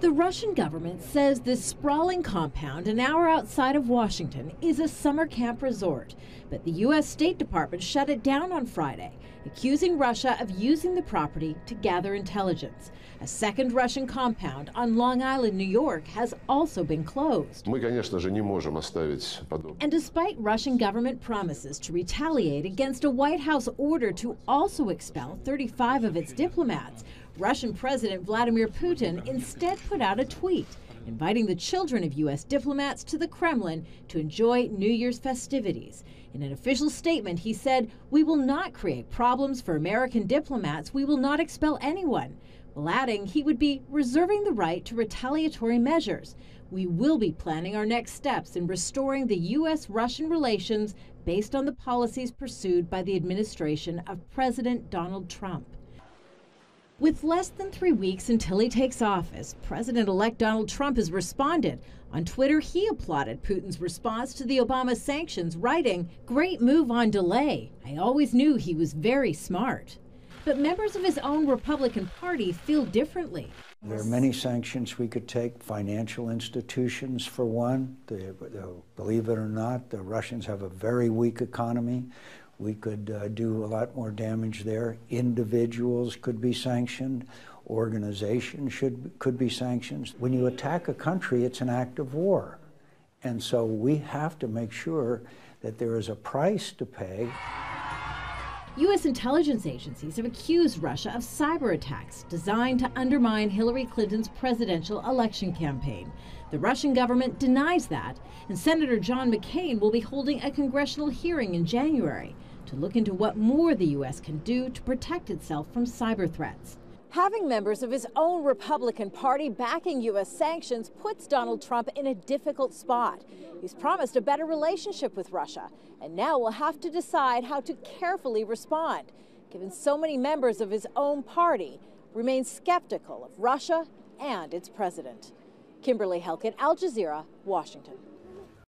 The Russian government says this sprawling compound an hour outside of Washington is a summer camp resort, but the U.S. State Department shut it down on Friday, accusing Russia of using the property to gather intelligence. A second Russian compound on Long Island, New York, has also been closed. And despite Russian government promises to retaliate against a White House order to also expel 35 of its diplomats, Russian President Vladimir Putin instead put out a tweet inviting the children of U.S. diplomats to the Kremlin to enjoy New Year's festivities. In an official statement, he said, "We will not create problems for American diplomats. We will not expel anyone," while adding he would be reserving the right to retaliatory measures. "We will be planning our next steps in restoring the U.S.-Russian relations based on the policies pursued by the administration of President Donald Trump." With less than 3 weeks until he takes office, President-elect Donald Trump has responded. On Twitter, he applauded Putin's response to the Obama sanctions, writing, "Great move on delay. I always knew he was very smart." But members of his own Republican Party feel differently. There are many sanctions we could take. Financial institutions, for one. Believe it or not, the Russians have a very weak economy. We could do a lot more damage there. Individuals could be sanctioned. Organizations could be sanctioned. When you attack a country, it's an act of war. And so we have to make sure that there is a price to pay. U.S. intelligence agencies have accused Russia of cyber attacks designed to undermine Hillary Clinton's presidential election campaign. The Russian government denies that, and Senator John McCain will be holding a congressional hearing in January to look into what more the U.S. can do to protect itself from cyber threats. Having members of his own Republican Party backing U.S. sanctions puts Donald Trump in a difficult spot. He's promised a better relationship with Russia, and now will have to decide how to carefully respond, given so many members of his own party remain skeptical of Russia and its president. Kimberly Helkin, Al Jazeera, Washington.